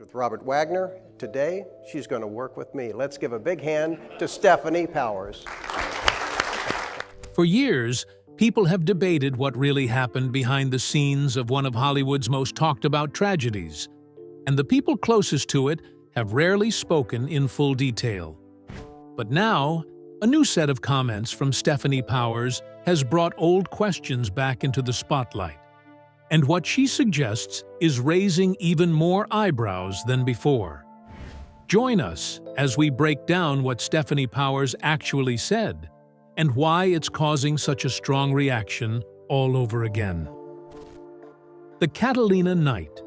with Robert Wagner. Today, she's going to work with me. Let's give a big hand to Stefanie Powers. For years, people have debated what really happened behind the scenes of one of Hollywood's most talked about tragedies, and the people closest to it have rarely spoken in full detail. But now, a new set of comments from Stefanie Powers has brought old questions back into the spotlight. And what she suggests is raising even more eyebrows than before. Join us as we break down what Stefanie Powers actually said and why it's causing such a strong reaction all over again. The Catalina night.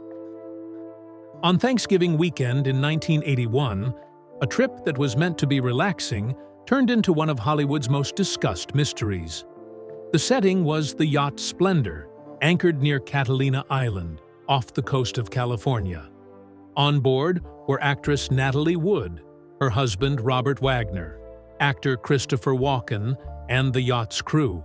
On Thanksgiving weekend in 1981, a trip that was meant to be relaxing turned into one of Hollywood's most discussed mysteries. The setting was the yacht Splendor, anchored near Catalina Island, off the coast of California. On board were actress Natalie Wood, her husband Robert Wagner, actor Christopher Walken, and the yacht's crew.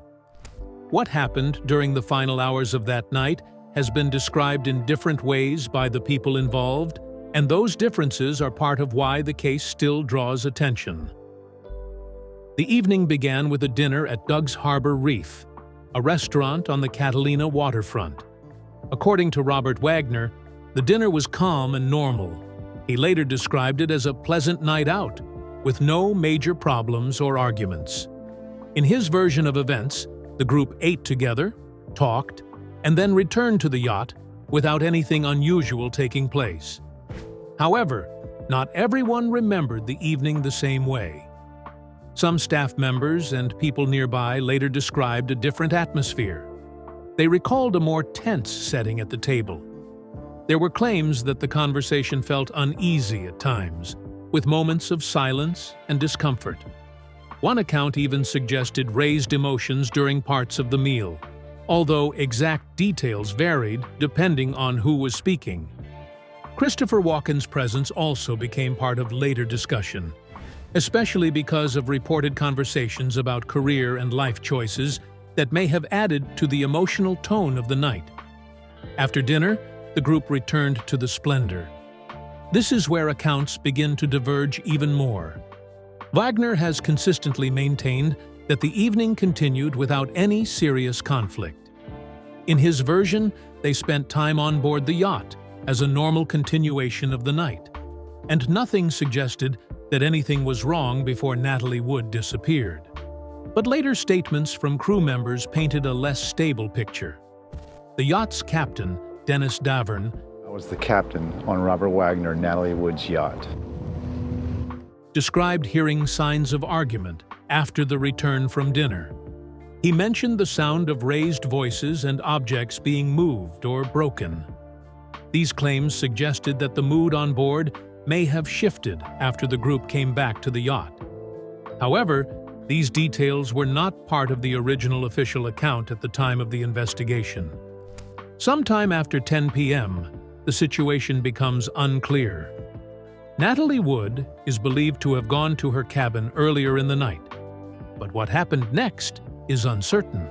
What happened during the final hours of that night has been described in different ways by the people involved, and those differences are part of why the case still draws attention. The evening began with a dinner at Doug's Harbor Reef, a restaurant on the Catalina waterfront. According to Robert Wagner, the dinner was calm and normal. He later described it as a pleasant night out, with no major problems or arguments. In his version of events, the group ate together, talked, and then returned to the yacht without anything unusual taking place. However, not everyone remembered the evening the same way. Some staff members and people nearby later described a different atmosphere. They recalled a more tense setting at the table. There were claims that the conversation felt uneasy at times, with moments of silence and discomfort. One account even suggested raised emotions during parts of the meal, although exact details varied depending on who was speaking. Christopher Walken's presence also became part of later discussion, especially because of reported conversations about career and life choices that may have added to the emotional tone of the night. After dinner, the group returned to the Splendor. This is where accounts begin to diverge even more. Wagner has consistently maintained that the evening continued without any serious conflict. In his version, they spent time on board the yacht as a normal continuation of the night, and nothing suggested that anything was wrong before Natalie Wood disappeared. But later statements from crew members painted a less stable picture. The yacht's captain, Dennis Davern, I was the captain on Robert Wagner, Natalie Wood's yacht, described hearing signs of argument after the return from dinner. He mentioned the sound of raised voices and objects being moved or broken. These claims suggested that the mood on board may have shifted after the group came back to the yacht. However, these details were not part of the original official account at the time of the investigation. Sometime after 10 p.m., the situation becomes unclear. Natalie Wood is believed to have gone to her cabin earlier in the night, but what happened next is uncertain.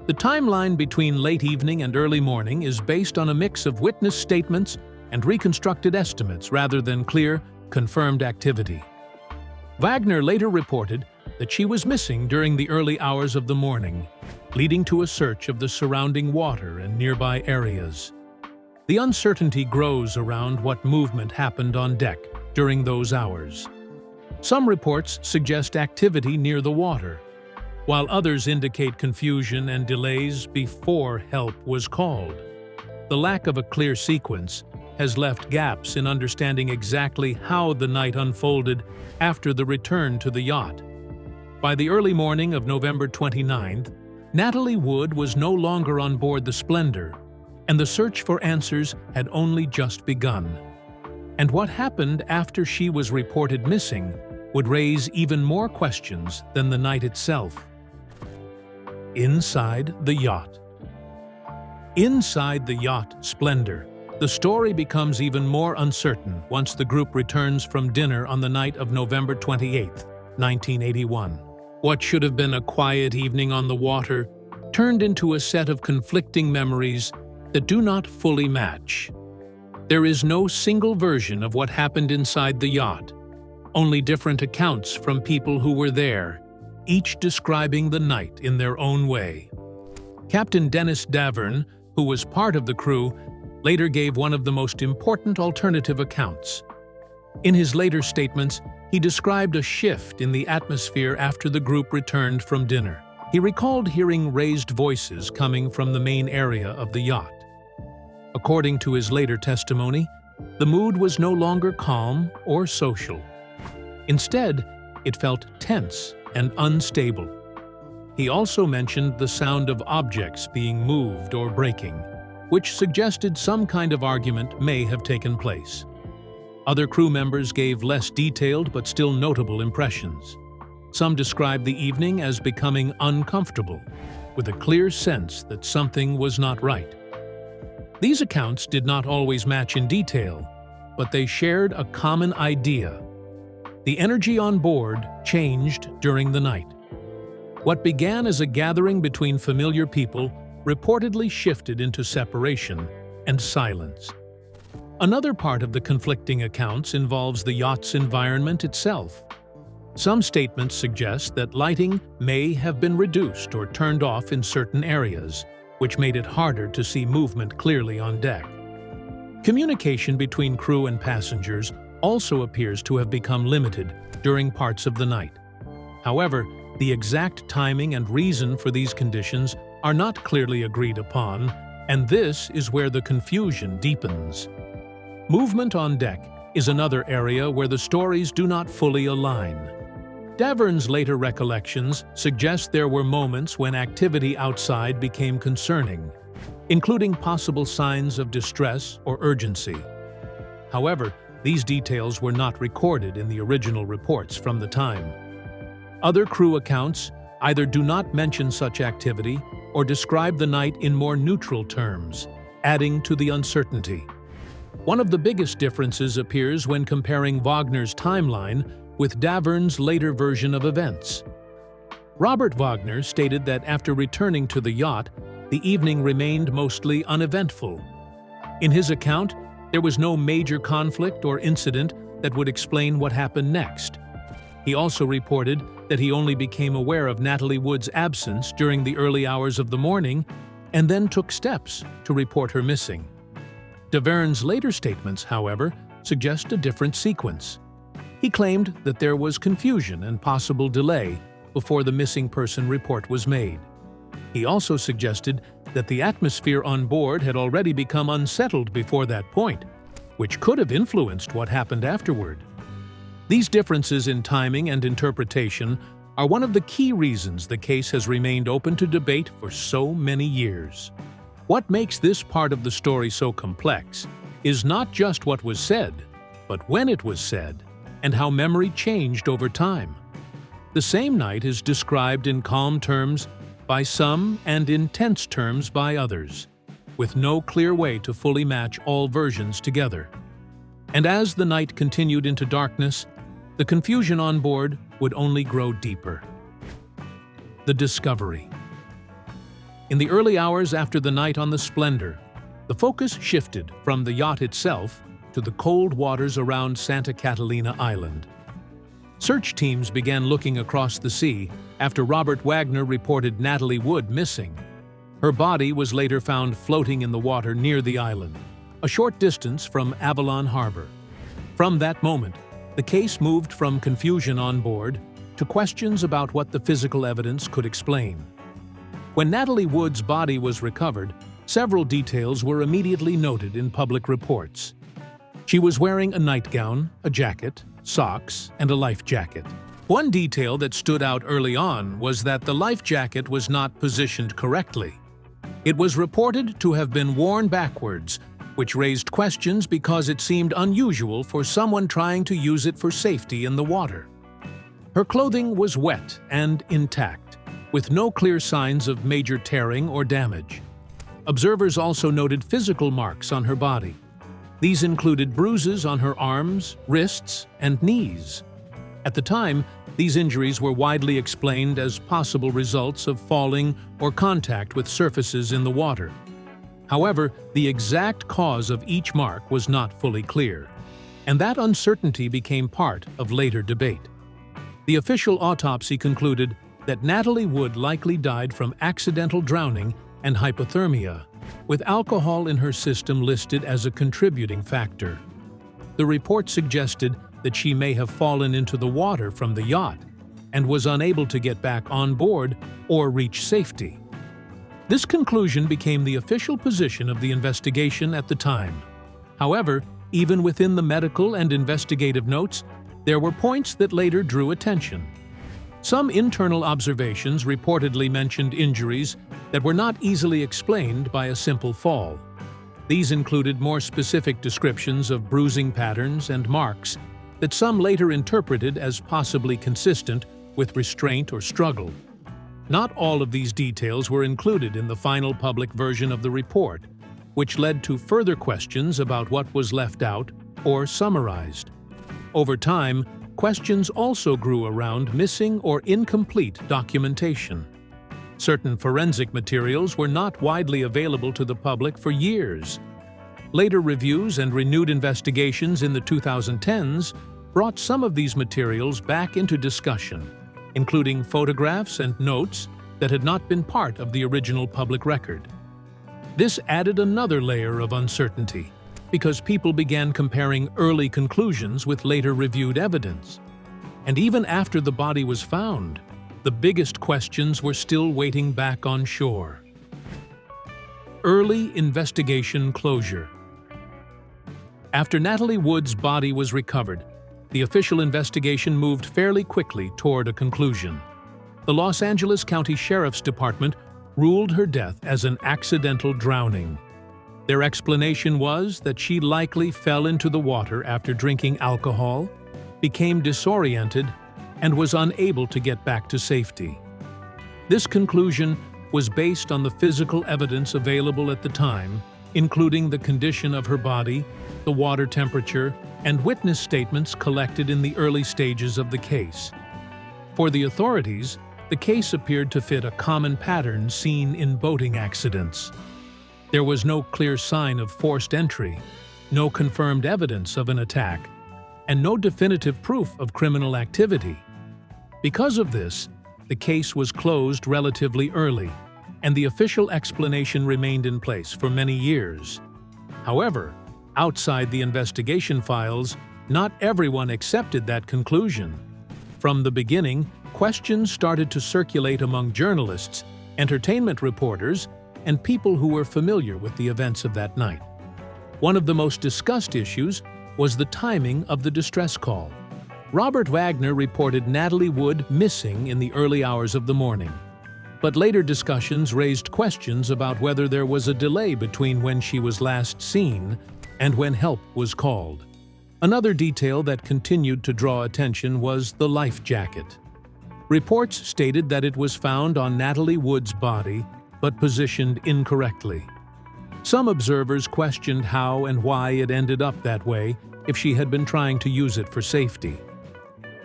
The timeline between late evening and early morning is based on a mix of witness statements and reconstructed estimates rather than clear, confirmed activity. Wagner later reported that she was missing during the early hours of the morning, leading to a search of the surrounding water and nearby areas. The uncertainty grows around what movement happened on deck during those hours. Some reports suggest activity near the water, while others indicate confusion and delays before help was called. The lack of a clear sequence has left gaps in understanding exactly how the night unfolded after the return to the yacht. By the early morning of November 29th, Natalie Wood was no longer on board the Splendor, and the search for answers had only just begun. And what happened after she was reported missing would raise even more questions than the night itself. Inside the yacht. Inside the yacht Splendor, the story becomes even more uncertain once the group returns from dinner on the night of November 28, 1981. What should have been a quiet evening on the water turned into a set of conflicting memories that do not fully match. There is no single version of what happened inside the yacht, only different accounts from people who were there, each describing the night in their own way. Captain Dennis Davern, who was part of the crew, later gave one of the most important alternative accounts. In his later statements, he described a shift in the atmosphere after the group returned from dinner. He recalled hearing raised voices coming from the main area of the yacht. According to his later testimony, the mood was no longer calm or social. Instead, it felt tense and unstable. He also mentioned the sound of objects being moved or breaking, which suggested some kind of argument may have taken place. Other crew members gave less detailed but still notable impressions. Some described the evening as becoming uncomfortable, with a clear sense that something was not right. These accounts did not always match in detail, but they shared a common idea. The energy on board changed during the night. What began as a gathering between familiar people reportedly shifted into separation and silence. Another part of the conflicting accounts involves the yacht's environment itself. Some statements suggest that lighting may have been reduced or turned off in certain areas, which made it harder to see movement clearly on deck. Communication between crew and passengers also appears to have become limited during parts of the night. However, the exact timing and reason for these conditions are not clearly agreed upon, and this is where the confusion deepens. Movement on deck is another area where the stories do not fully align. Davern's later recollections suggest there were moments when activity outside became concerning, including possible signs of distress or urgency. However, these details were not recorded in the original reports from the time. Other crew accounts either do not mention such activity or describe the night in more neutral terms, adding to the uncertainty. One of the biggest differences appears when comparing Wagner's timeline with Davern's later version of events. Robert Wagner stated that after returning to the yacht, the evening remained mostly uneventful. In his account, there was no major conflict or incident that would explain what happened next. He also reported that he only became aware of Natalie Wood's absence during the early hours of the morning and then took steps to report her missing. Davern's later statements, however, suggest a different sequence. He claimed that there was confusion and possible delay before the missing person report was made. He also suggested that the atmosphere on board had already become unsettled before that point, which could have influenced what happened afterward. These differences in timing and interpretation are one of the key reasons the case has remained open to debate for so many years. What makes this part of the story so complex is not just what was said, but when it was said, and how memory changed over time. The same night is described in calm terms by some and in tense terms by others, with no clear way to fully match all versions together. And as the night continued into darkness, the confusion on board would only grow deeper. The discovery. In the early hours after the night on the Splendor, the focus shifted from the yacht itself to the cold waters around Santa Catalina Island. Search teams began looking across the sea after Robert Wagner reported Natalie Wood missing. Her body was later found floating in the water near the island, a short distance from Avalon Harbor. From that moment, the case moved from confusion on board to questions about what the physical evidence could explain. When Natalie Wood's body was recovered, several details were immediately noted in public reports. She was wearing a nightgown, a jacket, socks, and a life jacket. One detail that stood out early on was that the life jacket was not positioned correctly. It was reported to have been worn backwards, which raised questions because it seemed unusual for someone trying to use it for safety in the water. Her clothing was wet and intact, with no clear signs of major tearing or damage. Observers also noted physical marks on her body. These included bruises on her arms, wrists, and knees. At the time, these injuries were widely explained as possible results of falling or contact with surfaces in the water. However, the exact cause of each mark was not fully clear, and that uncertainty became part of later debate. The official autopsy concluded that Natalie Wood likely died from accidental drowning and hypothermia, with alcohol in her system listed as a contributing factor. The report suggested that she may have fallen into the water from the yacht and was unable to get back on board or reach safety. This conclusion became the official position of the investigation at the time. However, even within the medical and investigative notes, there were points that later drew attention. Some internal observations reportedly mentioned injuries that were not easily explained by a simple fall. These included more specific descriptions of bruising patterns and marks that some later interpreted as possibly consistent with restraint or struggle. Not all of these details were included in the final public version of the report, which led to further questions about what was left out or summarized. Over time, questions also grew around missing or incomplete documentation. Certain forensic materials were not widely available to the public for years. Later reviews and renewed investigations in the 2010s brought some of these materials back into discussion, including photographs and notes that had not been part of the original public record. This added another layer of uncertainty, because people began comparing early conclusions with later reviewed evidence. And even after the body was found, the biggest questions were still waiting back on shore. Early investigation closure. After Natalie Wood's body was recovered, the official investigation moved fairly quickly toward a conclusion. The Los Angeles County Sheriff's Department ruled her death as an accidental drowning. Their explanation was that she likely fell into the water after drinking alcohol, became disoriented, and was unable to get back to safety. This conclusion was based on the physical evidence available at the time, including the condition of her body, the water temperature, and witness statements collected in the early stages of the case. For the authorities, the case appeared to fit a common pattern seen in boating accidents. There was no clear sign of forced entry, no confirmed evidence of an attack, and no definitive proof of criminal activity. Because of this, the case was closed relatively early, and the official explanation remained in place for many years. However, outside the investigation files, not everyone accepted that conclusion. From the beginning, questions started to circulate among journalists, entertainment reporters, and people who were familiar with the events of that night. One of the most discussed issues was the timing of the distress call. Robert Wagner reported Natalie Wood missing in the early hours of the morning. But later discussions raised questions about whether there was a delay between when she was last seen and when help was called. Another detail that continued to draw attention was the life jacket. Reports stated that it was found on Natalie Wood's body, but positioned incorrectly. Some observers questioned how and why it ended up that way if she had been trying to use it for safety.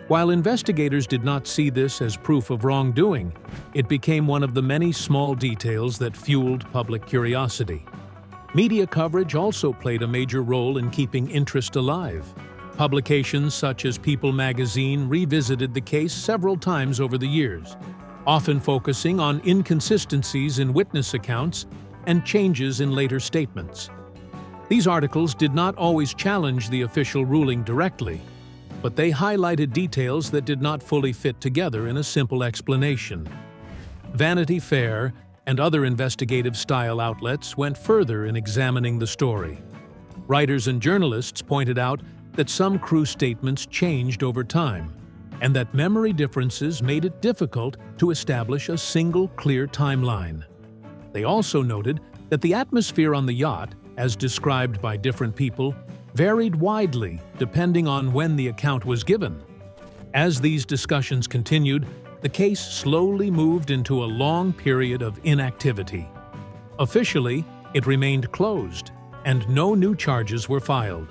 While investigators did not see this as proof of wrongdoing, it became one of the many small details that fueled public curiosity. Media coverage also played a major role in keeping interest alive. Publications such as People magazine revisited the case several times over the years, often focusing on inconsistencies in witness accounts and changes in later statements. These articles did not always challenge the official ruling directly, but they highlighted details that did not fully fit together in a simple explanation. Vanity Fair and other investigative-style outlets went further in examining the story. Writers and journalists pointed out that some crew statements changed over time, and that memory differences made it difficult to establish a single clear timeline. They also noted that the atmosphere on the yacht, as described by different people, varied widely depending on when the account was given. As these discussions continued, the case slowly moved into a long period of inactivity. Officially, it remained closed, and no new charges were filed.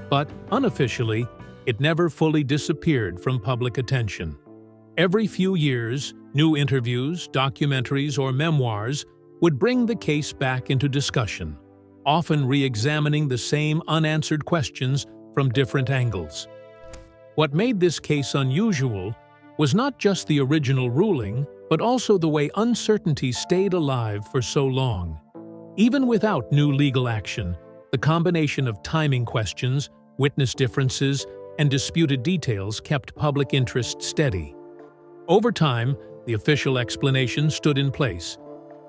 But unofficially, it never fully disappeared from public attention. Every few years, new interviews, documentaries, or memoirs would bring the case back into discussion, often re-examining the same unanswered questions from different angles. What made this case unusual was not just the original ruling, but also the way uncertainty stayed alive for so long. Even without new legal action, the combination of timing questions, witness differences, and disputed details kept public interest steady. Over time, the official explanation stood in place,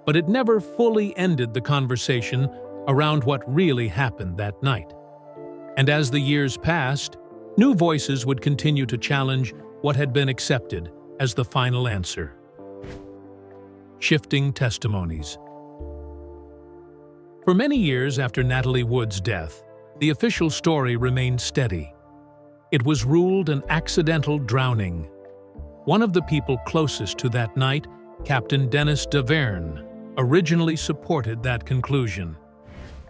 but it never fully ended the conversation around what really happened that night. And as the years passed, new voices would continue to challenge what had been accepted as the final answer. Shifting testimonies. For many years after Natalie Wood's death, the official story remained steady. It was ruled an accidental drowning. One of the people closest to that night, Captain Dennis Davern, originally supported that conclusion.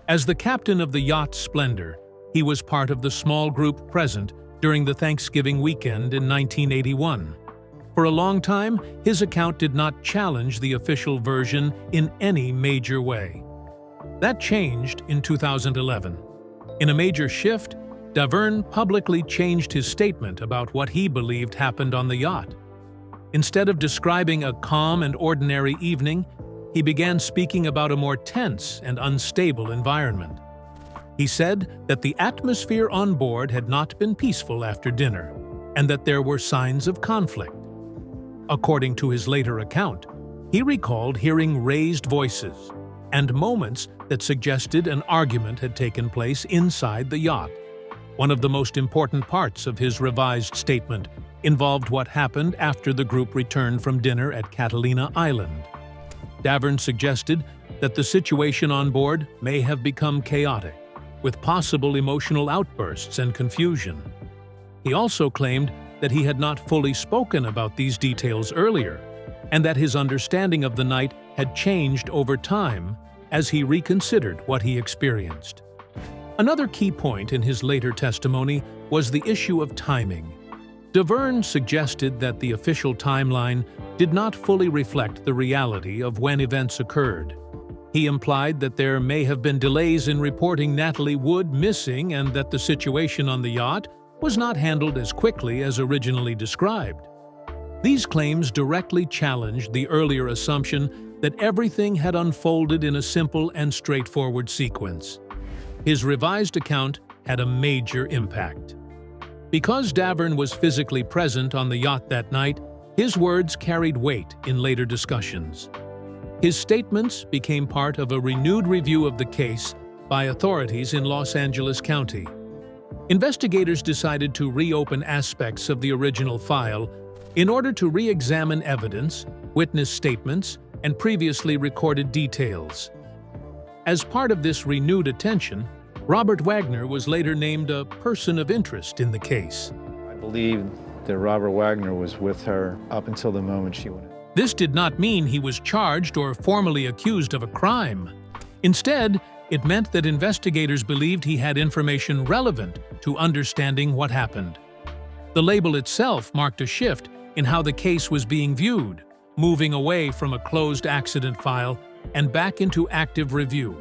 As the captain of the yacht Splendor, he was part of the small group present during the Thanksgiving weekend in 1981. For a long time, his account did not challenge the official version in any major way. That changed in 2011. In a major shift, Davern publicly changed his statement about what he believed happened on the yacht. Instead of describing a calm and ordinary evening, he began speaking about a more tense and unstable environment. He said that the atmosphere on board had not been peaceful after dinner, and that there were signs of conflict. According to his later account, he recalled hearing raised voices and moments that suggested an argument had taken place inside the yacht. One of the most important parts of his revised statement involved what happened after the group returned from dinner at Catalina Island. Davern suggested that the situation on board may have become chaotic, with possible emotional outbursts and confusion. He also claimed that he had not fully spoken about these details earlier, and that his understanding of the night had changed over time as he reconsidered what he experienced. Another key point in his later testimony was the issue of timing. Davern suggested that the official timeline did not fully reflect the reality of when events occurred. He implied that there may have been delays in reporting Natalie Wood missing and that the situation on the yacht was not handled as quickly as originally described. These claims directly challenged the earlier assumption that everything had unfolded in a simple and straightforward sequence. His revised account had a major impact. Because Davern was physically present on the yacht that night, his words carried weight in later discussions. His statements became part of a renewed review of the case by authorities in Los Angeles County. Investigators decided to reopen aspects of the original file in order to re-examine evidence, witness statements, and previously recorded details. As part of this renewed attention, Robert Wagner was later named a person of interest in the case. I believe that Robert Wagner was with her up until the moment she went in. This did not mean he was charged or formally accused of a crime. Instead, it meant that investigators believed he had information relevant to understanding what happened. The label itself marked a shift in how the case was being viewed, moving away from a closed accident file and back into active review.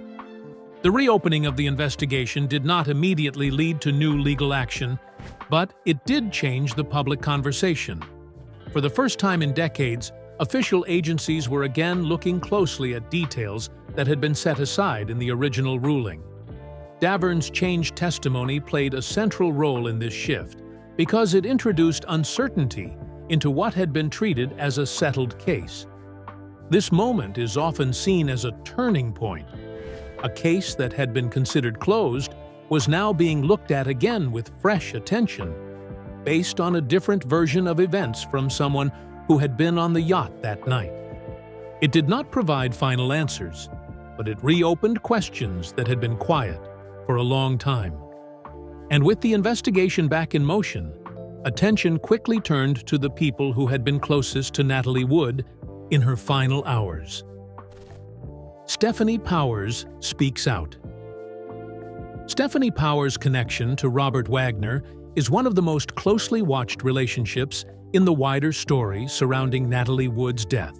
The reopening of the investigation did not immediately lead to new legal action, but it did change the public conversation. For the first time in decades, official agencies were again looking closely at details that had been set aside in the original ruling. Davern's changed testimony played a central role in this shift because it introduced uncertainty into what had been treated as a settled case. This moment is often seen as a turning point. A case that had been considered closed was now being looked at again with fresh attention, based on a different version of events from someone who had been on the yacht that night. It did not provide final answers, but it reopened questions that had been quiet for a long time. And with the investigation back in motion, attention quickly turned to the people who had been closest to Natalie Wood in her final hours. Stefanie Powers speaks out. Stefanie Powers' connection to Robert Wagner is one of the most closely watched relationships in the wider story surrounding Natalie Wood's death.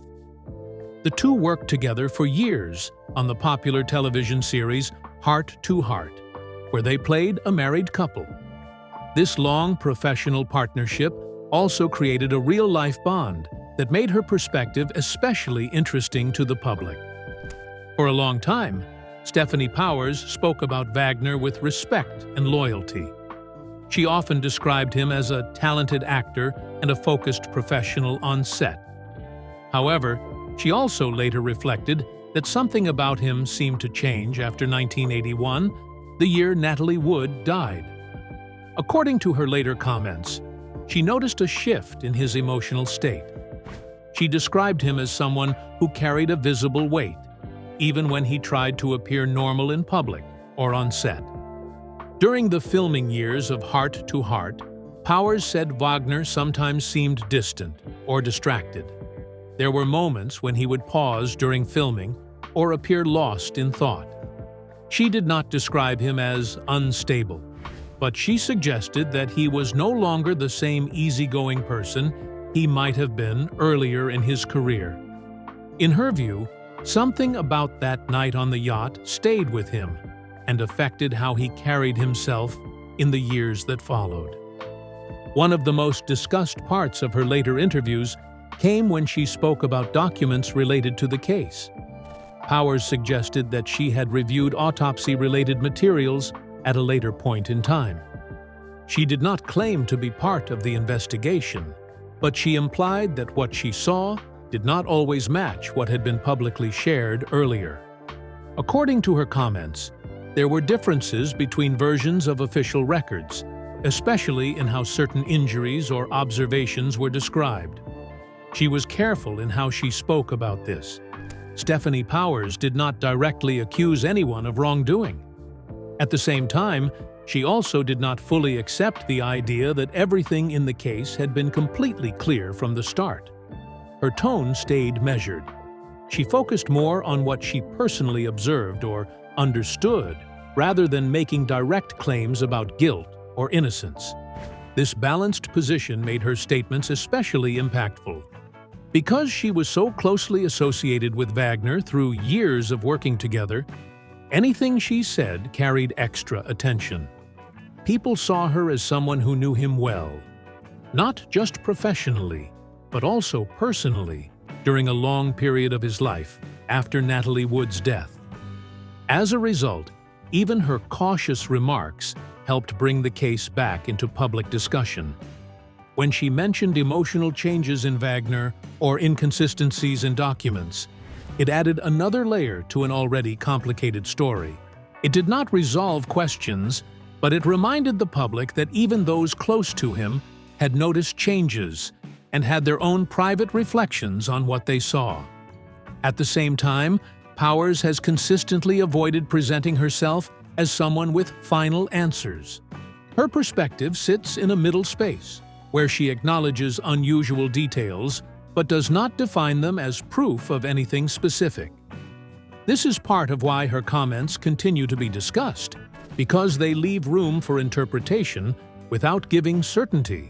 The two worked together for years on the popular television series Heart to Heart, where they played a married couple. This long professional partnership also created a real-life bond that made her perspective especially interesting to the public. For a long time, Stefanie Powers spoke about Wagner with respect and loyalty. She often described him as a talented actor and a focused professional on set. However, she also later reflected that something about him seemed to change after 1981, the year Natalie Wood died. According to her later comments, she noticed a shift in his emotional state. She described him as someone who carried a visible weight, even when he tried to appear normal in public or on set. During the filming years of Heart to Heart, Powers said Wagner sometimes seemed distant or distracted. There were moments when he would pause during filming or appear lost in thought. She did not describe him as unstable, but she suggested that he was no longer the same easygoing person he might have been earlier in his career. In her view, something about that night on the yacht stayed with him and affected how he carried himself in the years that followed. One of the most discussed parts of her later interviews came when she spoke about documents related to the case. Powers suggested that she had reviewed autopsy-related materials at a later point in time. She did not claim to be part of the investigation, but she implied that what she saw did not always match what had been publicly shared earlier. According to her comments, there were differences between versions of official records, especially in how certain injuries or observations were described. She was careful in how she spoke about this. Stefanie Powers did not directly accuse anyone of wrongdoing. At the same time, she also did not fully accept the idea that everything in the case had been completely clear from the start. Her tone stayed measured. She focused more on what she personally observed or understood, rather than making direct claims about guilt or innocence. This balanced position made her statements especially impactful. Because she was so closely associated with Wagner through years of working together, anything she said carried extra attention. People saw her as someone who knew him well, not just professionally, but also personally, during a long period of his life after Natalie Wood's death. As a result, even her cautious remarks helped bring the case back into public discussion. When she mentioned emotional changes in Wagner or inconsistencies in documents, it added another layer to an already complicated story. It did not resolve questions, but it reminded the public that even those close to him had noticed changes and had their own private reflections on what they saw. At the same time, Powers has consistently avoided presenting herself as someone with final answers. Her perspective sits in a middle space, where she acknowledges unusual details but does not define them as proof of anything specific. This is part of why her comments continue to be discussed, because they leave room for interpretation without giving certainty.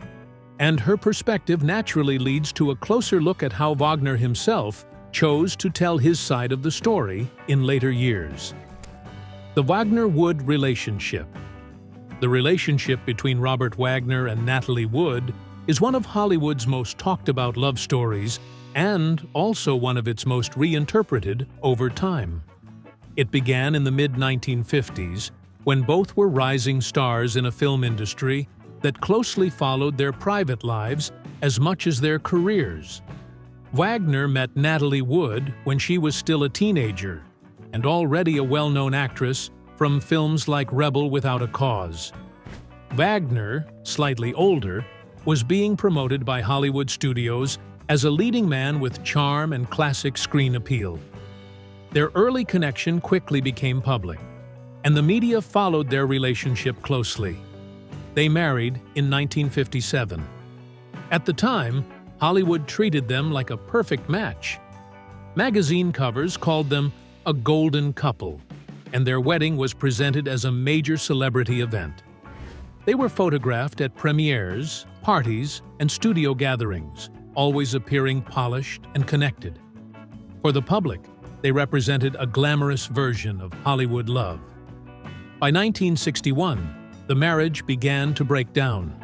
And her perspective naturally leads to a closer look at how Wagner himself chose to tell his side of the story in later years. The Wagner-Wood relationship. The relationship between Robert Wagner and Natalie Wood is one of Hollywood's most talked-about love stories and also one of its most reinterpreted over time. It began in the mid-1950s when both were rising stars in a film industry that closely followed their private lives as much as their careers. Wagner met Natalie Wood when she was still a teenager and already a well-known actress from films like Rebel Without a Cause. Wagner, slightly older, was being promoted by Hollywood studios as a leading man with charm and classic screen appeal. Their early connection quickly became public, and the media followed their relationship closely. They married in 1957. At the time, Hollywood treated them like a perfect match. Magazine covers called them a golden couple, and their wedding was presented as a major celebrity event. They were photographed at premieres, parties, and studio gatherings, always appearing polished and connected. For the public, they represented a glamorous version of Hollywood love. By 1961, the marriage began to break down.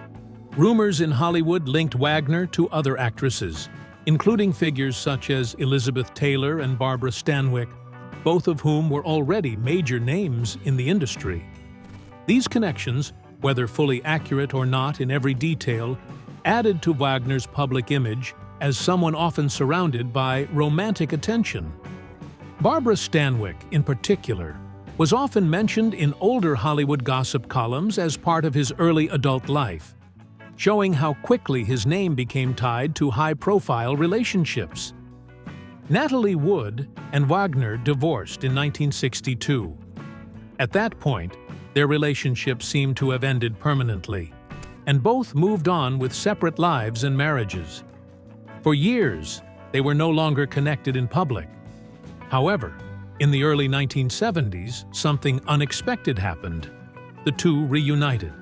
Rumors in Hollywood linked Wagner to other actresses, including figures such as Elizabeth Taylor and Barbara Stanwyck, both of whom were already major names in the industry. These connections, whether fully accurate or not in every detail, added to Wagner's public image as someone often surrounded by romantic attention. Barbara Stanwyck, in particular, was often mentioned in older Hollywood gossip columns as part of his early adult life, showing how quickly his name became tied to high-profile relationships. Natalie Wood and Wagner divorced in 1962. At that point, their relationship seemed to have ended permanently, and both moved on with separate lives and marriages. For years, they were no longer connected in public. However, in the early 1970s, something unexpected happened. The two reunited.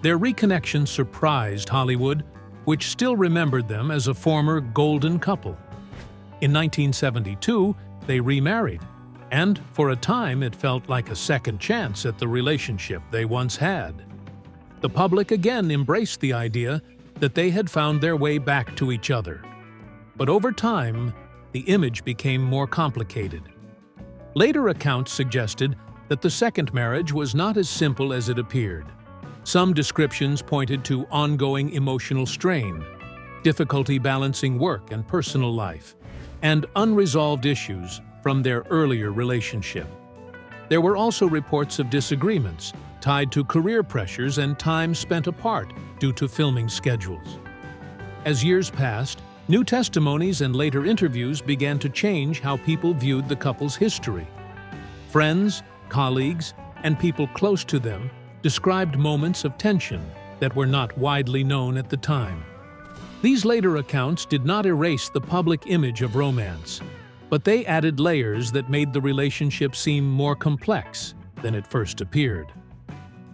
Their reconnection surprised Hollywood, which still remembered them as a former golden couple. In 1972, they remarried, and for a time it felt like a second chance at the relationship they once had. The public again embraced the idea that they had found their way back to each other. But over time, the image became more complicated. Later accounts suggested that the second marriage was not as simple as it appeared. Some descriptions pointed to ongoing emotional strain, difficulty balancing work and personal life, and unresolved issues from their earlier relationship. There were also reports of disagreements tied to career pressures and time spent apart due to filming schedules. As years passed, new testimonies and later interviews began to change how people viewed the couple's history. Friends, colleagues, and people close to them described moments of tension that were not widely known at the time. These later accounts did not erase the public image of romance, but they added layers that made the relationship seem more complex than it first appeared.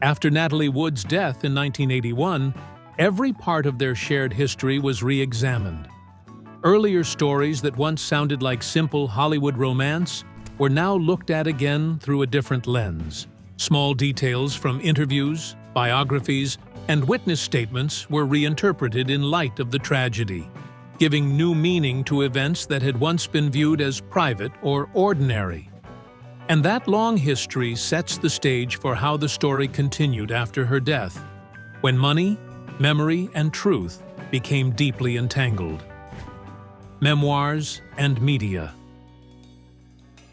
After Natalie Wood's death in 1981, every part of their shared history was re-examined. Earlier stories that once sounded like simple Hollywood romance were now looked at again through a different lens. Small details from interviews, biographies, and witness statements were reinterpreted in light of the tragedy, giving new meaning to events that had once been viewed as private or ordinary. And that long history sets the stage for how the story continued after her death, when money, memory, and truth became deeply entangled. Memoirs and media.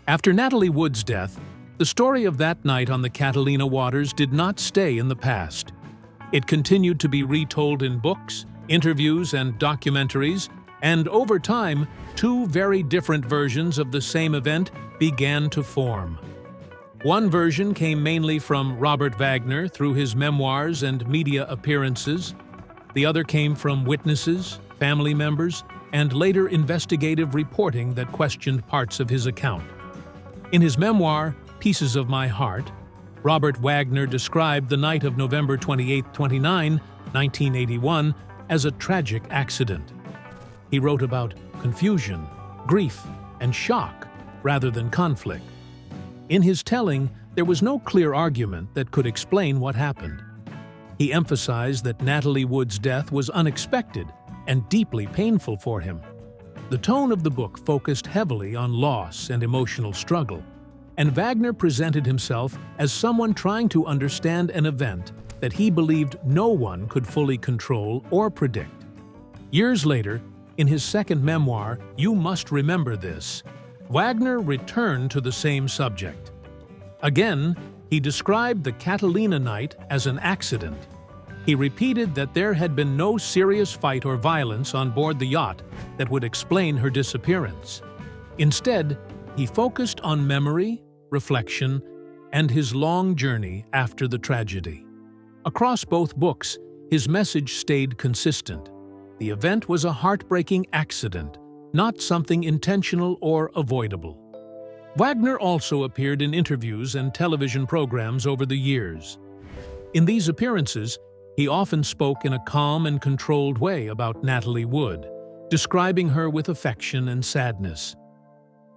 After Natalie Wood's death, the story of that night on the Catalina waters did not stay in the past. It continued to be retold in books, interviews, and documentaries, and over time, two very different versions of the same event began to form. One version came mainly from Robert Wagner through his memoirs and media appearances. The other came from witnesses, family members, and later investigative reporting that questioned parts of his account. In his memoir, Pieces of My Heart, Robert Wagner described the night of November 28-29, 1981, as a tragic accident. He wrote about confusion, grief, and shock rather than conflict. In his telling, there was no clear argument that could explain what happened. He emphasized that Natalie Wood's death was unexpected and deeply painful for him. The tone of the book focused heavily on loss and emotional struggle, and Wagner presented himself as someone trying to understand an event that he believed no one could fully control or predict. Years later, in his second memoir, You Must Remember This, Wagner returned to the same subject. Again, he described the Catalina night as an accident. He repeated that there had been no serious fight or violence on board the yacht that would explain her disappearance. Instead, he focused on memory, reflection, and his long journey after the tragedy. Across both books, his message stayed consistent. The event was a heartbreaking accident, not something intentional or avoidable. Wagner also appeared in interviews and television programs over the years. In these appearances, he often spoke in a calm and controlled way about Natalie Wood, describing her with affection and sadness.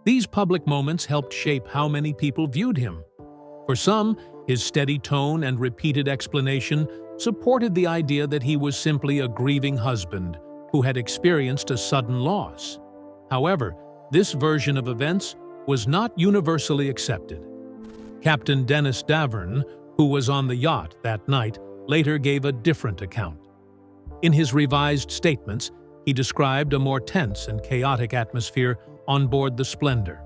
These public moments helped shape how many people viewed him. For some, his steady tone and repeated explanation supported the idea that he was simply a grieving husband who had experienced a sudden loss. However, this version of events was not universally accepted. Captain Dennis Davern, who was on the yacht that night, later gave a different account. In his revised statements, he described a more tense and chaotic atmosphere on board the Splendor.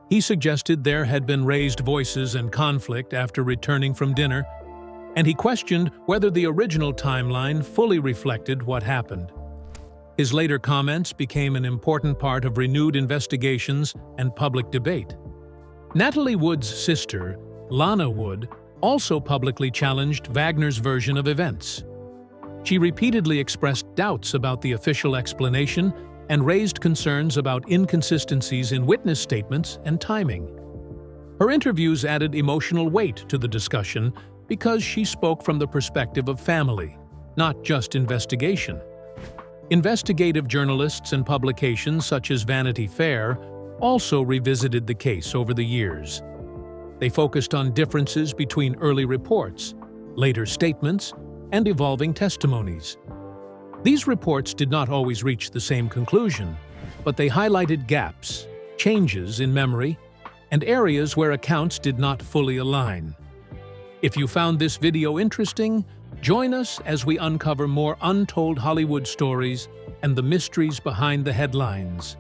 He suggested there had been raised voices and conflict after returning from dinner, and he questioned whether the original timeline fully reflected what happened. His later comments became an important part of renewed investigations and public debate. Natalie Wood's sister, Lana Wood, also publicly challenged Wagner's version of events. She repeatedly expressed doubts about the official explanation and raised concerns about inconsistencies in witness statements and timing. Her interviews added emotional weight to the discussion because she spoke from the perspective of family, not just investigation. Investigative journalists and publications such as Vanity Fair also revisited the case over the years. They focused on differences between early reports, later statements, and evolving testimonies. These reports did not always reach the same conclusion, but they highlighted gaps, changes in memory, and areas where accounts did not fully align. If you found this video interesting, join us as we uncover more untold Hollywood stories and the mysteries behind the headlines.